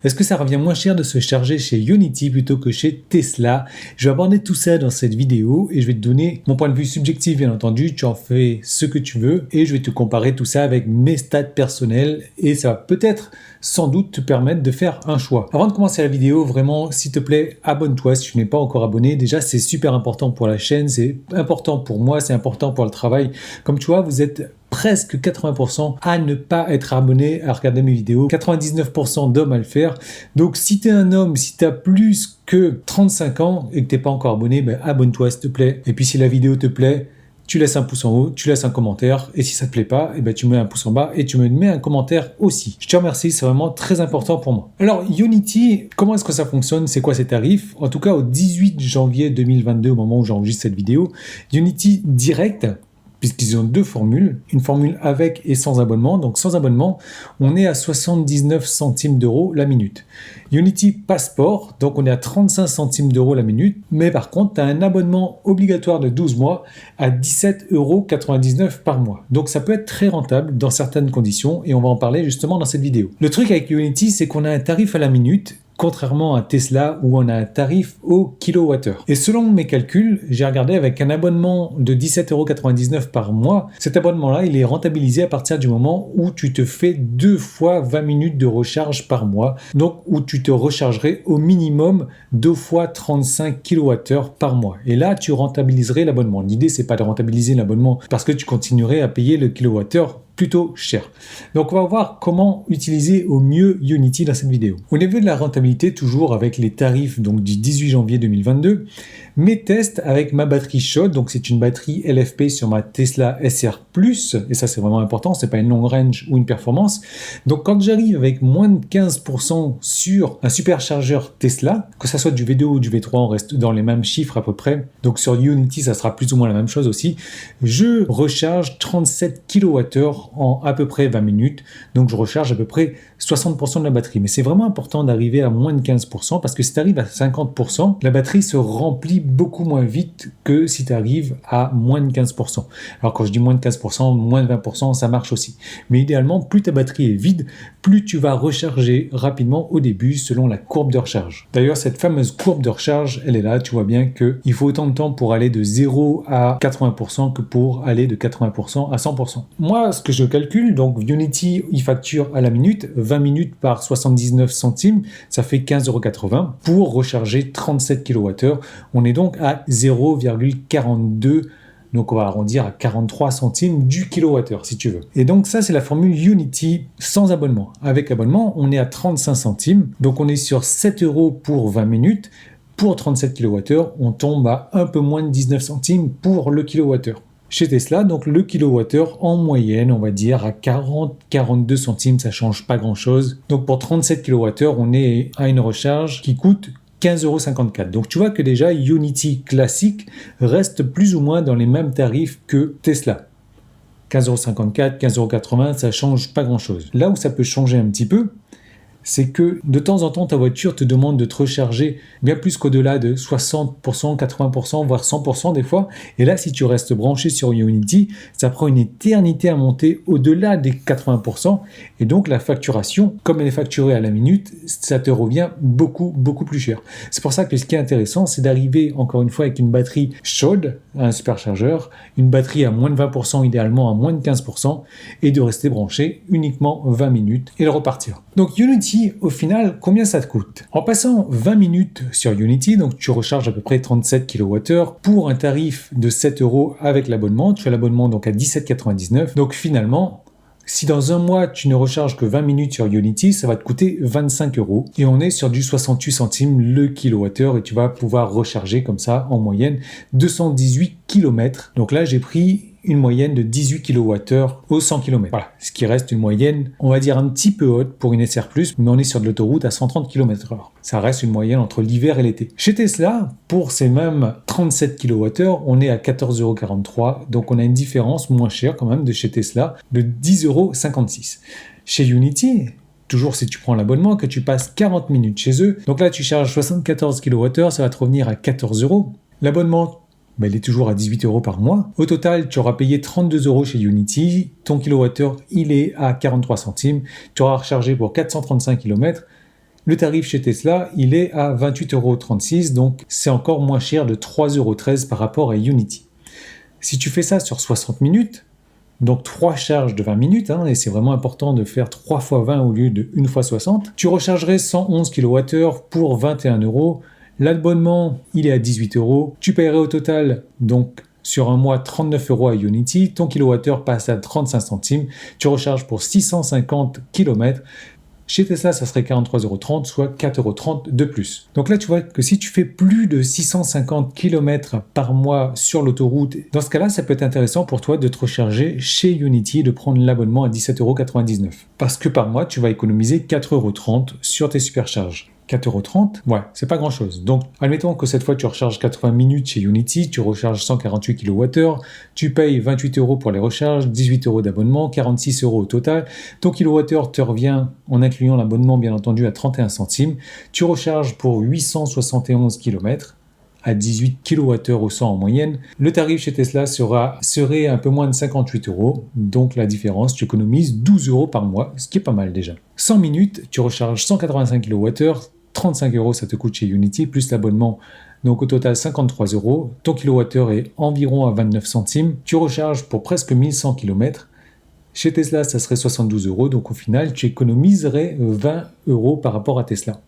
Est-ce que ça revient moins cher de se charger chez Ionity plutôt que chez Tesla? Je vais aborder tout ça dans cette vidéo et je vais te donner mon point de vue subjectif, bien entendu. Tu en fais ce que tu veux et je vais te comparer tout ça avec mes stats personnels et ça va peut-être, sans doute, te permettre de faire un choix. Avant de commencer la vidéo, vraiment, s'il te plaît, abonne-toi si tu n'es pas encore abonné. Déjà, c'est super important pour la chaîne, c'est important pour moi, c'est important pour le travail. Comme tu vois, vous êtes presque 80% à ne pas être abonné à regarder mes vidéos, 99% d'hommes à le faire. Donc si tu es un homme, si tu as plus que 35 ans et que tu n'es pas encore abonné, ben, abonne-toi s'il te plaît. Et puis si la vidéo te plaît, tu laisses un pouce en haut, tu laisses un commentaire, et si ça te plaît pas, eh ben, tu mets un pouce en bas et tu me mets un commentaire aussi. Je te remercie, c'est vraiment très important pour moi. Alors, Ionity, comment est-ce que ça fonctionne? C'est quoi ces tarifs? En tout cas, au 18 janvier 2022, au moment où j'enregistre cette vidéo, Ionity Direct, puisqu'ils ont deux formules, une formule avec et sans abonnement. Donc sans abonnement, on est à 79 centimes d'euros la minute. Ionity Passport, donc on est à 35 centimes d'euros la minute, mais par contre, tu as un abonnement obligatoire de 12 mois à 17,99 euros par mois. Donc ça peut être très rentable dans certaines conditions et on va en parler justement dans cette vidéo. Le truc avec Ionity, c'est qu'on a un tarif à la minute, contrairement à Tesla où on a un tarif au kilowattheure. Et selon mes calculs, j'ai regardé avec un abonnement de 17,99 € par mois, cet abonnement-là, il est rentabilisé à partir du moment où tu te fais 2 fois 20 minutes de recharge par mois, donc où tu te rechargerais au minimum 2 fois 35 kWh par mois. Et là, tu rentabiliserais l'abonnement. L'idée, c'est pas de rentabiliser l'abonnement parce que tu continuerais à payer le kilowattheure plutôt cher. Donc on va voir comment utiliser au mieux Ionity dans cette vidéo. Au niveau de la rentabilité, toujours avec les tarifs donc du 18 janvier 2022, mes tests avec ma batterie chaude, donc c'est une batterie LFP sur ma Tesla SR+, et ça c'est vraiment important, c'est pas une long range ou une performance. Donc quand j'arrive avec moins de 15% sur un superchargeur Tesla, que ça soit du V2 ou du V3, on reste dans les mêmes chiffres à peu près, donc sur Ionity ça sera plus ou moins la même chose aussi, je recharge 37 kWh en à peu près 20 minutes, donc je recharge à peu près 60% de la batterie. Mais c'est vraiment important d'arriver à moins de 15% parce que si tu arrives à 50%, la batterie se remplit beaucoup moins vite que si tu arrives à moins de 15%. Alors quand je dis moins de 15%, moins de 20%, ça marche aussi. Mais idéalement, plus ta batterie est vide, plus tu vas recharger rapidement au début selon la courbe de recharge. D'ailleurs, cette fameuse courbe de recharge, elle est là, tu vois bien qu'il faut autant de temps pour aller de 0 à 80% que pour aller de 80% à 100%. Moi, ce que je calcule, donc Ionity, il facture à la minute, 20 minutes par 79 centimes, ça fait 15,80 € pour recharger 37 kWh. On est donc à 0,42, donc on va arrondir à 43 centimes du kilowattheure si tu veux. Et donc ça c'est la formule Ionity sans abonnement. Avec abonnement, on est à 35 centimes, donc on est sur 7 € pour 20 minutes. Pour 37 kWh, on tombe à un peu moins de 19 centimes pour le kilowattheure. Chez Tesla, donc le kilowattheure en moyenne, on va dire à 40-42 centimes, ça change pas grand-chose. Donc pour 37 kWh, on est à une recharge qui coûte 15,54 €. Donc tu vois que déjà Ionity classique reste plus ou moins dans les mêmes tarifs que Tesla. 15,54 €, 15,80 €, ça change pas grand-chose. Là où ça peut changer un petit peu, c'est que de temps en temps, ta voiture te demande de te recharger bien plus qu'au-delà de 60%, 80%, voire 100% des fois. Et là, si tu restes branché sur Ionity, ça prend une éternité à monter au-delà des 80%. Et donc, la facturation, comme elle est facturée à la minute, ça te revient beaucoup, beaucoup plus cher. C'est pour ça que ce qui est intéressant, c'est d'arriver, encore une fois, avec une batterie chaude, un superchargeur, une batterie à moins de 20%, idéalement à moins de 15%, et de rester branché uniquement 20 minutes et de repartir. Donc, Ionity, au final, combien ça te coûte? En passant 20 minutes sur Ionity, donc tu recharges à peu près 37 kWh pour un tarif de 7 € avec l'abonnement. Tu as l'abonnement donc à 17,99 €. Donc finalement, si dans un mois tu ne recharges que 20 minutes sur Ionity, ça va te coûter 25 € et on est sur du 68 centimes le kilowattheure et tu vas pouvoir recharger comme ça en moyenne 218 km. Donc là, j'ai pris une moyenne de 18 kWh au 100 km. Voilà, ce qui reste une moyenne, on va dire un petit peu haute pour une SR+, mais on est sur de l'autoroute à 130 km/h. Ça reste une moyenne entre l'hiver et l'été. Chez Tesla, pour ces mêmes 37 kWh, on est à 14,43 €, donc on a une différence moins chère quand même de chez Tesla de 10,56 €. Chez Ionity, toujours si tu prends l'abonnement, que tu passes 40 minutes chez eux, donc là tu charges 74 kWh, ça va te revenir à 14 €. L'abonnement, il est toujours à 18 € par mois. Au total, tu auras payé 32 € chez Ionity. Ton kilowattheure, il est à 43 centimes. Tu auras rechargé pour 435 km. Le tarif chez Tesla, il est à 28,36 €, donc c'est encore moins cher de 3,13 € par rapport à Ionity. Si tu fais ça sur 60 minutes, donc 3 charges de 20 minutes, et c'est vraiment important de faire 3 fois 20 au lieu de 1 fois 60, tu rechargerais 111 kWh pour 21 €. L'abonnement, il est à 18 €. Tu paierais au total, donc sur un mois, 39 € à Ionity. Ton kilowattheure passe à 35 centimes. Tu recharges pour 650 km. Chez Tesla, ça serait 43,30 €, soit 4,30 € de plus. Donc là, tu vois que si tu fais plus de 650 km par mois sur l'autoroute, dans ce cas-là, ça peut être intéressant pour toi de te recharger chez Ionity et de prendre l'abonnement à 17,99 €. Parce que par mois, tu vas économiser 4,30 € sur tes supercharges. 4,30 €, ouais, c'est pas grand-chose. Donc, admettons que cette fois, tu recharges 80 minutes chez Ionity, tu recharges 148 kWh, tu payes 28 € pour les recharges, 18 € d'abonnement, 46 € au total. Ton kilowattheure te revient, en incluant l'abonnement, bien entendu, à 31 centimes. Tu recharges pour 871 km à 18 kWh au 100 en moyenne. Le tarif chez Tesla serait un peu moins de 58 €. Donc la différence, tu économises 12 € par mois, ce qui est pas mal déjà. 100 minutes, tu recharges 185 kWh, 35 € ça te coûte chez Ionity, plus l'abonnement. Donc au total 53 €. Ton kilowattheure est environ à 29 centimes. Tu recharges pour presque 1100 km. Chez Tesla, ça serait 72 €, donc au final, tu économiserais 20 € par rapport à Tesla.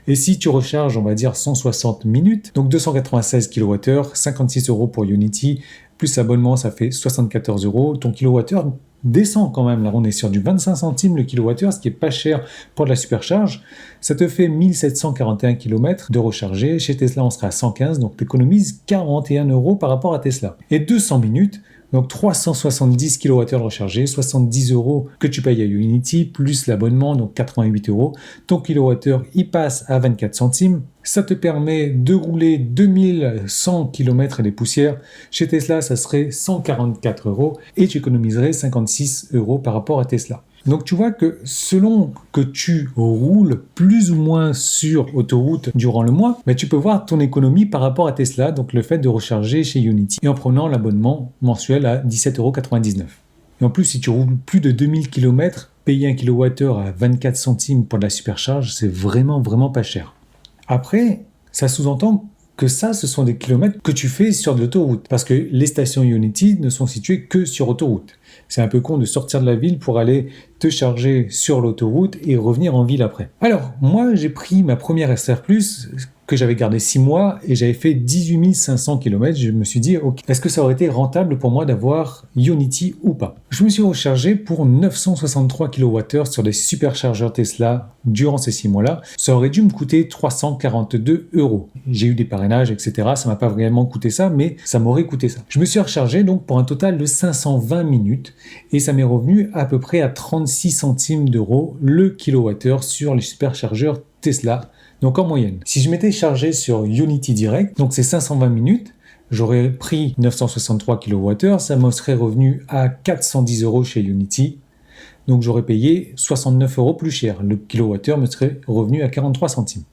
Et si tu recharges, on va dire 160 minutes, donc 296 kWh, 56 € pour Ionity, plus abonnement, ça fait 74 €. Ton kilowattheure descend quand même, là on est sur du 25 centimes le kilowattheure, ce qui est pas cher pour de la supercharge. Ça te fait 1741 km de recharger. Chez Tesla, on sera à 115, donc tu économises 41 € par rapport à Tesla. Et 200 minutes, donc 370 kWh rechargés, 70 € que tu payes à Ionity, plus l'abonnement, donc 88 €. Ton kilowattheure, il passe à 24 centimes. Ça te permet de rouler 2100 km et des poussières. Chez Tesla, ça serait 144 € et tu économiserais 56 € par rapport à Tesla. Donc tu vois que selon que tu roules plus ou moins sur autoroute durant le mois, tu peux voir ton économie par rapport à Tesla, donc le fait de recharger chez Ionity et en prenant l'abonnement mensuel à 17,99 €. Et en plus, si tu roules plus de 2000 km, payer un kilowattheure à 24 centimes pour de la supercharge, c'est vraiment pas cher. Après, ça sous-entend que ça, ce sont des kilomètres que tu fais sur de l'autoroute, parce que les stations Ionity ne sont situées que sur autoroute. C'est un peu con de sortir de la ville pour aller te charger sur l'autoroute et revenir en ville après. Alors, moi, j'ai pris ma première SR+, que j'avais gardé 6 mois et j'avais fait 18 500 km. Je me suis dit, ok, est-ce que ça aurait été rentable pour moi d'avoir Ionity ou pas? Je me suis rechargé pour 963 kWh sur des superchargeurs Tesla durant ces 6 mois-là. Ça aurait dû me coûter 342 €. J'ai eu des parrainages, etc. Ça m'a pas vraiment coûté ça, mais ça m'aurait coûté ça. Je me suis rechargé donc pour un total de 520 minutes et ça m'est revenu à peu près à 36 centimes d'euros le kilowattheure sur les superchargeurs Tesla. Donc en moyenne, si je m'étais chargé sur Ionity direct, donc c'est 520 minutes, j'aurais pris 963 kWh, ça me serait revenu à 410 € chez Ionity. Donc j'aurais payé 69 € plus cher. Le kilowattheure me serait revenu à 43 centimes.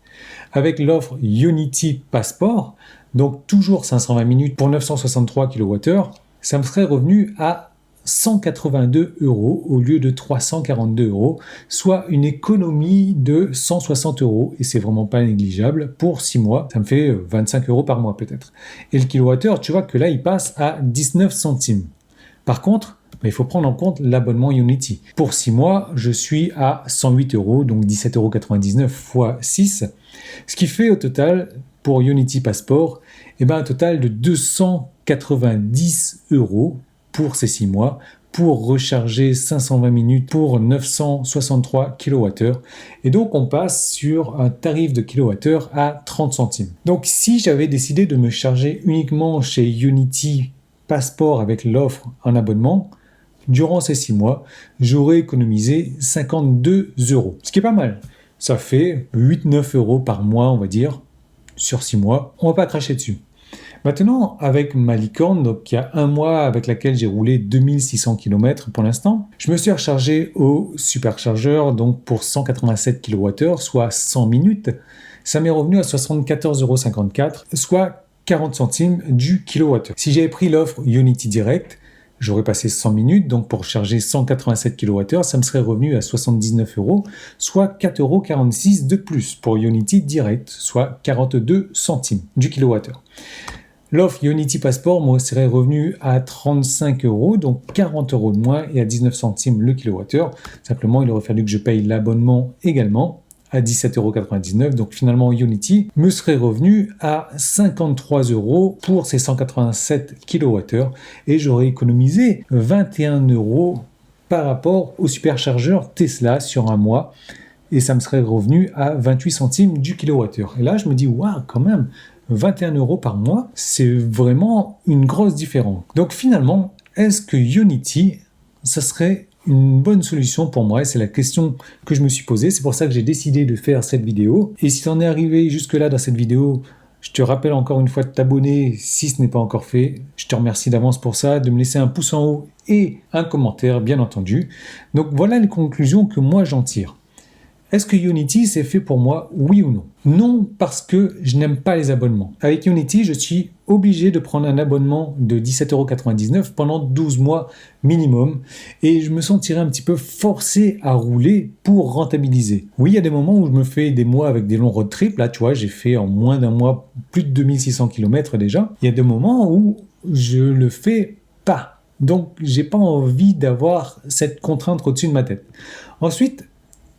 Avec l'offre Ionity Passport, donc toujours 520 minutes pour 963 kWh, ça me serait revenu à 182 € au lieu de 342 €, soit une économie de 160 € et c'est vraiment pas négligeable. Pour 6 mois, ça me fait 25 € par mois peut-être. Et le kilowattheure, tu vois que là, il passe à 19 centimes. Par contre, il faut prendre en compte l'abonnement Ionity. Pour 6 mois, je suis à 108 €, donc 17,99 € fois 6, ce qui fait au total, pour Ionity Passport, un total de 290 € pour ces 6 mois, pour recharger 520 minutes pour 963 kWh. Et donc, on passe sur un tarif de kilowattheure à 30 centimes. Donc, si j'avais décidé de me charger uniquement chez Ionity Passport avec l'offre en abonnement, durant ces 6 mois, j'aurais économisé 52 €, ce qui est pas mal. Ça fait 8-9 € par mois, on va dire, sur 6 mois. On va pas cracher dessus. Maintenant, avec ma licorne, donc il y a un mois avec laquelle j'ai roulé 2600 km pour l'instant, je me suis rechargé au superchargeur donc pour 187 kWh, soit 100 minutes. Ça m'est revenu à 74,54 €, soit 40 centimes du kilowattheure. Si j'avais pris l'offre Ionity Direct, J'aurais passé 100 minutes, donc pour charger 187 kWh, ça me serait revenu à 79 €, soit 4,46 € de plus pour Ionity Direct, soit 42 centimes du kilowattheure. L'offre Ionity Passport, moi, serait revenu à 35 €, donc 40 € de moins et à 19 centimes le kilowattheure. Simplement, il aurait fallu que je paye l'abonnement également à 17,99 €. Donc finalement, Ionity me serait revenu à 53 € pour ces 187 kWh et j'aurais économisé 21 € par rapport au superchargeur Tesla sur un mois. Et ça me serait revenu à 28 centimes du kilowattheure. Et là, je me dis, waouh, quand même, 21 € par mois, c'est vraiment une grosse différence. Donc finalement, est-ce que Ionity, ça serait une bonne solution pour moi? C'est la question que je me suis posée. C'est pour ça que j'ai décidé de faire cette vidéo. Et si tu en es arrivé jusque-là dans cette vidéo, je te rappelle encore une fois de t'abonner si ce n'est pas encore fait. Je te remercie d'avance pour ça, de me laisser un pouce en haut et un commentaire, bien entendu. Donc voilà les conclusions que moi j'en tire. Est-ce que Ionity c'est fait pour moi, oui ou non? Non, parce que je n'aime pas les abonnements. Avec Ionity, je suis obligé de prendre un abonnement de 17,99 € pendant 12 mois minimum et je me sentirais un petit peu forcé à rouler pour rentabiliser. Oui, il y a des moments où je me fais des mois avec des longs road trips. Là, tu vois, j'ai fait en moins d'un mois plus de 2600 km déjà. Il y a des moments où je le fais pas. Donc, j'ai pas envie d'avoir cette contrainte au-dessus de ma tête. Ensuite,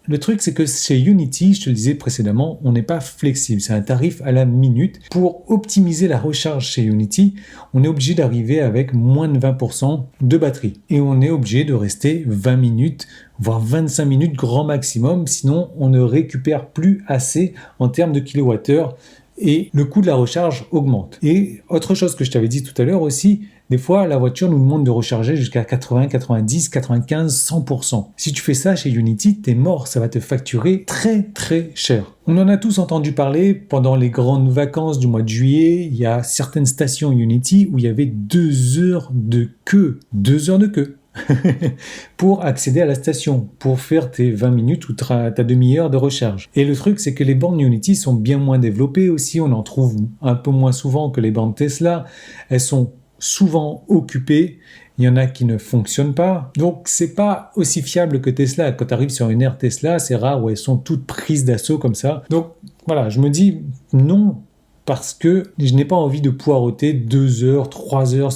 le truc, c'est que chez Ionity, je te le disais précédemment, on n'est pas flexible. C'est un tarif à la minute. Pour optimiser la recharge chez Ionity, on est obligé d'arriver avec moins de 20% de batterie. Et on est obligé de rester 20 minutes, voire 25 minutes grand maximum. Sinon, on ne récupère plus assez en termes de kilowattheure et le coût de la recharge augmente. Et autre chose que je t'avais dit tout à l'heure aussi, des fois, la voiture nous demande de recharger jusqu'à 80, 90, 95, 100%. Si tu fais ça chez Ionity, t'es mort, ça va te facturer très très cher. On en a tous entendu parler pendant les grandes vacances du mois de juillet. Il y a certaines stations Ionity où il y avait 2 heures de queue. 2 heures de queue. pour accéder à la station, pour faire tes 20 minutes ou ta demi-heure de recharge. Et le truc, c'est que les bornes Ionity sont bien moins développées aussi. On en trouve un peu moins souvent que les bornes Tesla. Elles sont souvent occupées, il y en a qui ne fonctionnent pas. Donc c'est pas aussi fiable que Tesla. Quand tu arrives sur une aire Tesla, c'est rare où elles sont toutes prises d'assaut comme ça. Donc voilà, je me dis non, parce que je n'ai pas envie de poireauter 2 heures, 3 heures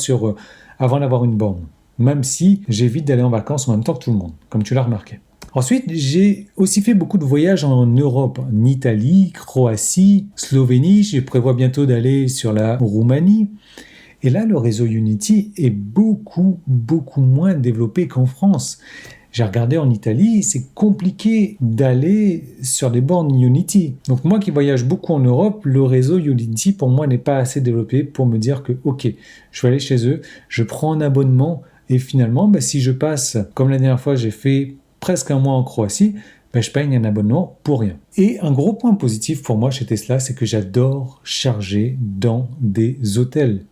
avant d'avoir une borne. Même si j'évite d'aller en vacances en même temps que tout le monde, comme tu l'as remarqué. Ensuite, j'ai aussi fait beaucoup de voyages en Europe, en Italie, Croatie, Slovénie. Je prévois bientôt d'aller sur la Roumanie. Et là, le réseau Ionity est beaucoup moins développé qu'en France. J'ai regardé en Italie, c'est compliqué d'aller sur des bornes Ionity. Donc moi qui voyage beaucoup en Europe, le réseau Ionity pour moi n'est pas assez développé pour me dire que ok, je vais aller chez eux, je prends un abonnement et finalement, si je passe, comme la dernière fois j'ai fait presque un mois en Croatie, je paye un abonnement pour rien. Et un gros point positif pour moi chez Tesla, c'est que j'adore charger dans des hôtels.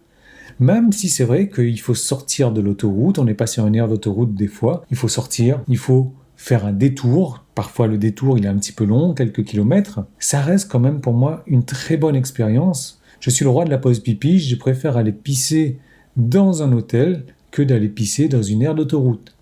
Même si c'est vrai qu'il faut sortir de l'autoroute, on n'est pas sur une aire d'autoroute des fois, il faut sortir, il faut faire un détour, parfois le détour il est un petit peu long, quelques kilomètres, ça reste quand même pour moi une très bonne expérience. Je suis le roi de la pause pipi, je préfère aller pisser dans un hôtel que d'aller pisser dans une aire d'autoroute.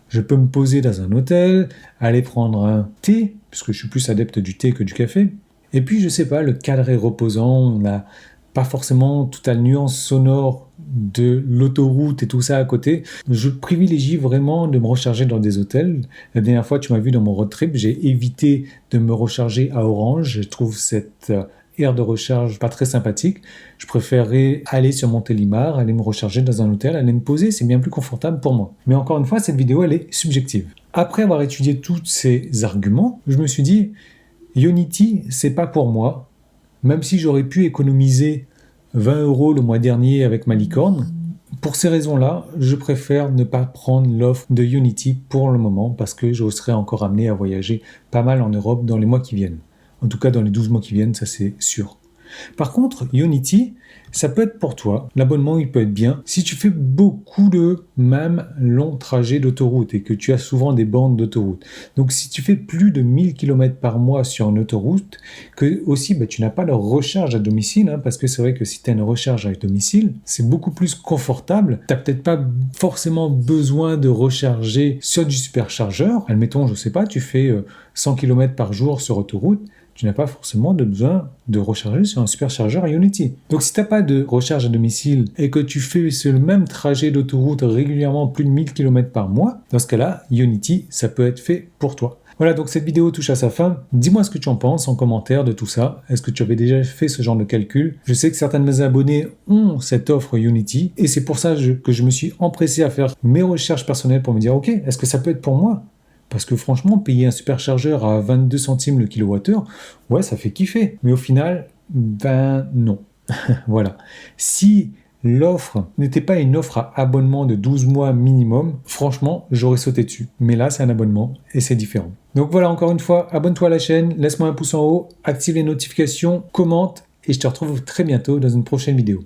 Je peux me poser dans un hôtel, aller prendre un thé, puisque je suis plus adepte du thé que du café, et puis je sais pas, le cadre est reposant, on a pas forcément toute la nuance sonore de l'autoroute et tout ça à côté. Je privilégie vraiment de me recharger dans des hôtels. La dernière fois, tu m'as vu dans mon road trip, j'ai évité de me recharger à Orange. Je trouve cette aire de recharge pas très sympathique. Je préférerais aller sur Montélimar, aller me recharger dans un hôtel, aller me poser, c'est bien plus confortable pour moi. Mais encore une fois, cette vidéo, elle est subjective. Après avoir étudié tous ces arguments, je me suis dit, Ionity, c'est pas pour moi. Même si j'aurais pu économiser 20 € le mois dernier avec ma licorne, pour ces raisons-là, je préfère ne pas prendre l'offre de Ionity pour le moment parce que je serai encore amené à voyager pas mal en Europe dans les mois qui viennent. En tout cas, dans les 12 mois qui viennent, ça c'est sûr. Par contre, Unity, ça peut être pour toi. L'abonnement, il peut être bien. Si tu fais beaucoup de même longs trajets d'autoroute et que tu as souvent des bandes d'autoroute. Donc, si tu fais plus de 1000 km par mois sur une autoroute, que aussi, tu n'as pas de recharge à domicile, hein, parce que c'est vrai que si tu as une recharge à domicile, c'est beaucoup plus confortable. Tu n'as peut-être pas forcément besoin de recharger sur du superchargeur. Admettons, je sais pas, tu fais 100 km par jour sur autoroute, tu n'as pas forcément besoin de recharger sur un superchargeur Unity. Donc si tu n'as pas de recharge à domicile et que tu fais le même trajet d'autoroute régulièrement plus de 1000 km par mois, dans ce cas-là, Unity, ça peut être fait pour toi. Voilà, donc cette vidéo touche à sa fin. Dis-moi ce que tu en penses en commentaire de tout ça. Est-ce que tu avais déjà fait ce genre de calcul? Je sais que certains de mes abonnés ont cette offre Unity et c'est pour ça que je me suis empressé à faire mes recherches personnelles pour me dire, ok, est-ce que ça peut être pour moi? Parce que franchement, payer un superchargeur à 22 centimes le kilowattheure, ouais, ça fait kiffer. Mais au final, non. Voilà. Si l'offre n'était pas une offre à abonnement de 12 mois minimum, franchement, j'aurais sauté dessus. Mais là, c'est un abonnement et c'est différent. Donc voilà, encore une fois, abonne-toi à la chaîne, laisse-moi un pouce en haut, active les notifications, commente et je te retrouve très bientôt dans une prochaine vidéo.